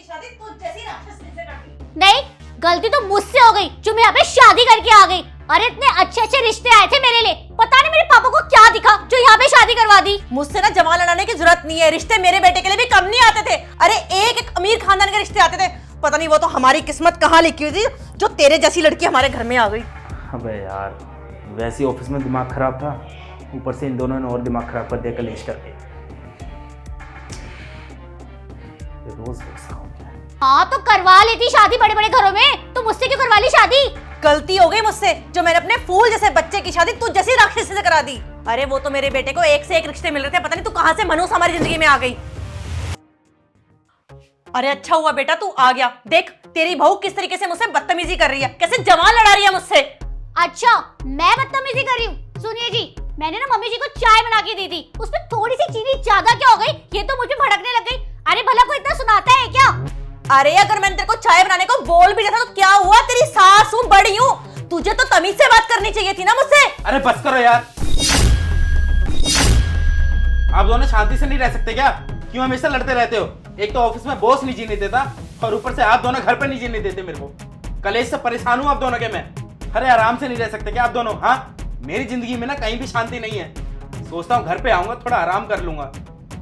शादी तू जैसी राक्षस से कर दी। नहीं, गलती तो मुझसे हो गई जो मैं यहाँ पे शादी करके आ गई। अरे इतने अच्छे अच्छे रिश्ते आए थे मेरे लिए, पता नहीं मेरे पापा को क्या दिखा जो यहाँ पे शादी करवा दी। मुझसे ना जवान लड़ाने की जरूरत नहीं है, रिश्ते मेरे बेटे के लिए भी कम नहीं आते थे। अरे एक एक अमीर खानदान के रिश्ते आते थे, पता नहीं वो तो हमारी किस्मत कहाँ लिखी हुई थी जो तेरे जैसी लड़की हमारे घर में आ गई। अबे यार, वैसे ही ऑफिस में दिमाग खराब था, ऊपर से इन दोनों ने और दिमाग खराब कर दिया कलेश करके। रोज हाँ तो करवा लेती शादी बड़े बड़े घरों में, तो मुझसे क्यों करवा ली शादी? गलती हो गई मुझसे जो मैंने अपने फूल जैसे बच्चे की शादी तू जैसी राक्षस से करा दी। अरे वो तो मेरे बेटे को एक से एक रिश्ते मिल रहे थे, पता नहीं तू कहां से मनूस हमारी जिंदगी में आ गई। अरे अच्छा हुआ बेटा तू आ गया, देख तेरी बहू किस तरीके से मुझसे बदतमीजी कर रही है, कैसे जवान लड़ा रही है मुझसे। अच्छा, मैं बदतमीजी कर रही हूँ? सुनिए जी, मैंने ना मम्मी जी को चाय बना के दी थी, उसमें थोड़ी सी चीनी ज्यादा क्या हो गई, ये तो मुझे भड़कने लग गई। अरे भला कोई इतना सुनाता है क्या? अरे अगर मैंने तेरे को चाय बनाने को बोल भी दिया था तो क्या हुआ, तेरी सास हूँ, बड़ी हूँ, तुझे तो तमीज से बात करनी चाहिए थी ना मुझसे। अरे बस करो यार, आप दोनों शांति से नहीं रह सकते क्या? क्यों हमेशा लड़ते रहते हो? एक तो ऑफिस में बॉस नहीं जीने देता और ऊपर से आप दोनों घर पर नहीं जीने देते मेरे को। कलेश से परेशान हूँ आप दोनों के मैं। अरे आराम से नहीं रह सकते क्या आप दोनों? हाँ, मेरी जिंदगी में ना कहीं भी शांति नहीं है। सोचता हूँ घर पे आऊंगा थोड़ा आराम कर लूंगा,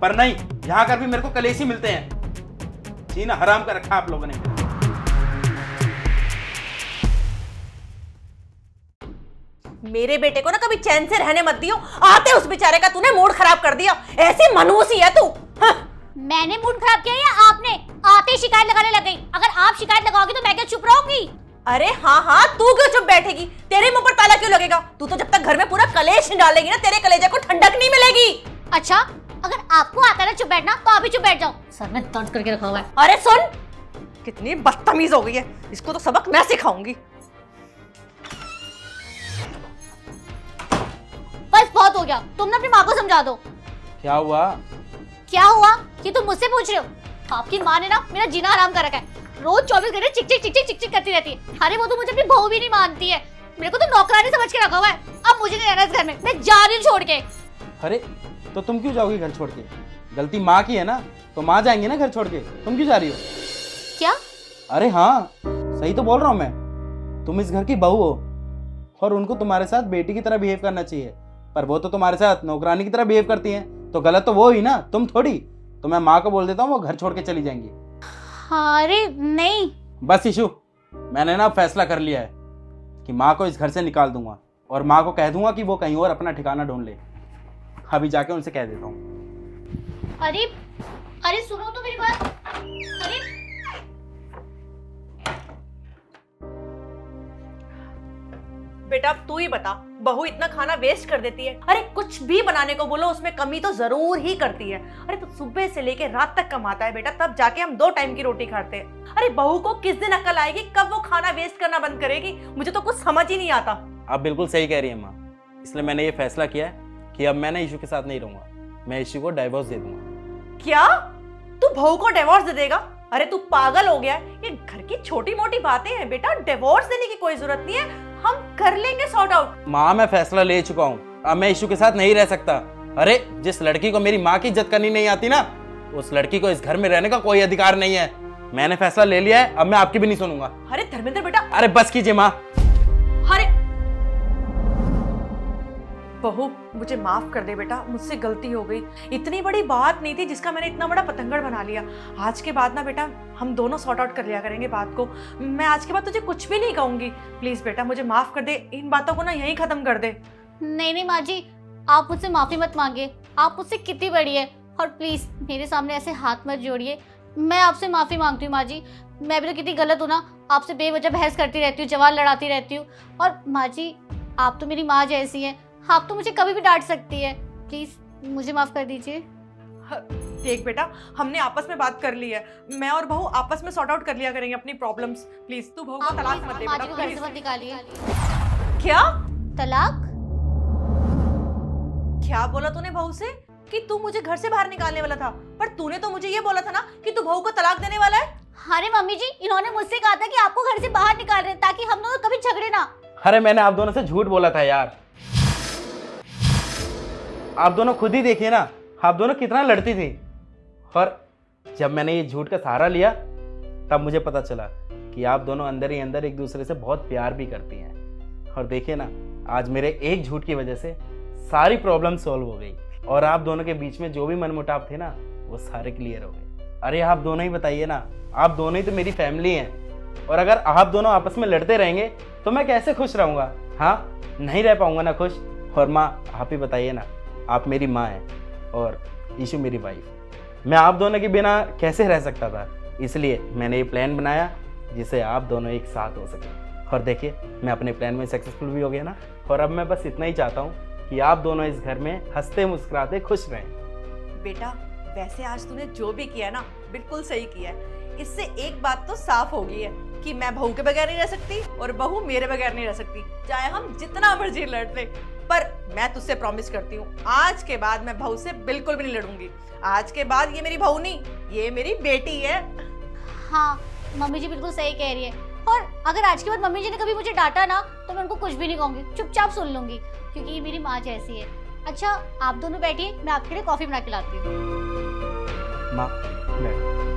पर नहीं, यहाँ कर भी मेरे को कलेश ही मिलते हैं। जीना हराम कर रखा आप लोगों ने। मेरे बेटे को ना कभी चैन से रहने मत दियो, आते उस बेचारे का तूने मूड खराब कर दिया, ऐसी मनहूसी है तू। हाँ। मैंने मूड खराब किया या आपने? आते ही शिकायत लगाने लग गई। अगर आप शिकायत लगाओगी तो मैं क्या चुप रहूंगी? अरे हाँ हाँ, तू क्यों चुप बैठेगी? तेरे मुंह पर ताला क्यों लगेगा? तू तो जब तक घर में पूरा कलेश नहीं डालेगी ना, तेरे कलेजे को ठंडक नहीं मिलेगी। अच्छा, अगर आपको आता है ना चुप बैठना तो आप ही चुप बैठ जाओ, सर में दर्द करके रखा हुआ है। अरे सुन, कितनी बदतमीज हो गई है, इसको तो सबक मैं सिखाऊंगी। बस बहुत हो गया, तुम ना अपनी माँ को समझा दो। क्या हुआ? क्या हुआ ये तुम मुझसे पूछ रहे हो? आपकी माँ ने ना मेरा जीना हराम कर रखा है, रोज 24 घंटे चिक चिक चिक चिक चिक चिक करती रहती है। अरे वो तो मुझे अपनी बहू भी नहीं मानती है, मेरे को तो नौकरानी समझ के रखा हुआ है। अब मुझे नहीं रहना इस घर में, मैं जा रही हूँ छोड़ के। अरे तो तुम क्यों जाओगी घर छोड़ के? गलती माँ की है ना, तो माँ जाएंगे ना घर छोड़ के, तुम क्यों जा रही हो? क्या? अरे हाँ, सही तो बोल रहा हूँ मैं। तुम इस घर की बहू हो और उनको तुम्हारे साथ बेटी की तरह बिहेव करना चाहिए, पर वो तो तुम्हारे साथ नौकरानी की तरह बिहेव करती हैं, तो गलत तो वो ही ना, तुम थोड़ी। तो मैं माँ को बोल देता हूँ, वो घर छोड़ के चली जाएंगी। अरे नहीं। बस इशू, मैंने ना फैसला कर लिया है कि माँ को इस घर से निकाल दूंगा और माँ को कह दूंगा कि वो कहीं और अपना ठिकाना ढूंढ ले। अभी जाके उनसे कह देता हूँ। अरे अरे सुनो तो मेरी बात। अरे बेटा अब तू ही बता, बहू इतना खाना वेस्ट कर देती है। अरे कुछ भी बनाने को बोलो उसमें कमी तो जरूर ही करती है। अरे तो सुबह से लेके रात तक कमाता है बेटा, तब जाके हम 2 टाइम की रोटी खाते हैं। अरे बहू को किस दिन अकल आएगी, कब वो खाना वेस्ट करना बंद करेगी? मुझे तो कुछ समझ ही नहीं आता। आप बिल्कुल सही कह रही है माँ, इसलिए मैंने ये फैसला किया है कि अब मैं ना इशू के साथ नहीं रहूंगा, मैं इशू को डाइवोर्स दे दूंगा। क्या तू बहू को डिवोर्स दे देगा? अरे तू पागल हो गया? ये घर की छोटी मोटी बातें हैं बेटा, डिवोर्स देने की कोई जरूरत नहीं है, हम कर लेंगे सॉर्ट आउट। माँ मैं फैसला ले चुका हूँ, अब मैं इशू के साथ नहीं रह सकता। अरे जिस लड़की को मेरी माँ की इज्जत करनी नहीं आती ना, उस लड़की को इस घर में रहने का कोई अधिकार नहीं है। मैंने फैसला ले लिया है, अब मैं आपकी भी नहीं सुनूंगा। अरे धर्मेंद्र बेटा। अरे बस कीजिए माँ। अरे बहू मुझे माफ कर दे बेटा, मुझसे गलती हो गई, इतनी बड़ी बात नहीं थी जिसका मैंने इतना बड़ा पतंगड़ बना लिया। आज के बाद ना बेटा हम दोनों सॉर्ट आउट कर लिया करेंगे बात को। मैं आज के बाद तुझे कुछ भी नहीं कहूंगी, प्लीज बेटा मुझे माफ कर दे, इन बातों को ना यहीं खत्म कर दे। नहीं नहीं माँ जी, आप मुझसे माफी मत मांगिए, आप मुझसे कितनी बड़ी है, और प्लीज मेरे सामने ऐसे हाथ मत जोड़िए। मैं आपसे माफी मांगती हूँ माँ जी, मैं भी तो कितनी गलत हूँ ना, आपसे बेवजह बहस करती रहती हूँ, जवान लड़ाती रहती हूँ। और माँ जी आप तो मेरी माँ जैसी हैं, आप तो मुझे कभी भी डांट सकती है, प्लीज मुझे माफ कर दीजिए। देख बेटा हमने आपस में बात कर ली है, मैं और बहू आपस में सॉर्ट आउट कर लिया करेंगे अपनी प्रॉब्लम्स। प्लीज तू बहू को तलाक मत दे माँ जी को बेटा, घर से मत प्लीज। निकालिए। क्या तलाक? क्या बोला तूने बहू से कि तू मुझे घर से बाहर निकालने वाला था? पर तूने तो मुझे ये बोला था ना कि तू बहू को तलाक देने वाला है। अरे मम्मी जी, इन्होंने मुझसे कहा था कि आपको घर से बाहर निकाल रहे हैं ताकि हम दोनों कभी झगड़े ना। अरे मैंने आप दोनों से झूठ बोला था यार, आप दोनों खुद ही देखिए ना, आप दोनों कितना लड़ती थी। और जब मैंने ये झूठ का सहारा लिया तब मुझे पता चला कि आप दोनों अंदर ही अंदर एक दूसरे से बहुत प्यार भी करती हैं। और देखिए ना, आज मेरे एक झूठ की वजह से सारी प्रॉब्लम सॉल्व हो गई और आप दोनों के बीच में जो भी मनमुटाव थे ना, वो सारे क्लियर हो गए। अरे आप दोनों ही बताइए ना, आप दोनों ही तो मेरी फैमिली हैं, और अगर आप दोनों आपस में लड़ते रहेंगे तो मैं कैसे खुश रहूँगा? हाँ, नहीं रह पाऊँगा ना खुश। और माँ, आप ही बताइए ना, आप मेरी माँ हैं और ईशु मेरी वाइफ। मैं आप दोनों के बिना कैसे रह सकता था? इसलिए मैंने ये प्लान बनाया जिससे आप दोनों एक साथ हो सकें। और देखिए, मैं अपने प्लान में सक्सेसफुल भी हो गया ना। और अब मैं बस इतना ही चाहता हूँ कि आप दोनों इस घर में हंसते मुस्कुराते खुश रहें। बेटा, वैसे आज तूने जो भी किया ना, बिल्कुल सही किया है। इससे एक बात तो साफ हो गई है कि मैं बहू के बगैर नहीं रह सकती और बहू मेरे बगैर नहीं रह सकती, चाहे हम जितना मर्जी लड़ ले। पर मैं तुझसे प्रॉमिस करती हूँ, आज के बाद मैं बहू से बिल्कुल भी नहीं लड़ूंगी। आज के बाद ये मेरी बहू नहीं, ये मेरी बेटी है। हाँ, मम्मी जी बिल्कुल सही कह रही है। और अगर आज के बाद मम्मी जी ने कभी मुझे डांटा ना, तो मैं उनको कुछ भी नहीं कहूँगी, चुपचाप सुन लूँगी, क्योंकि ये मेरी माँ जैसी है। अच्छा, आप दोनों बैठिए, मैं आपके लिए कॉफ़ी बना के लाती हूँ। माँ, बैठ।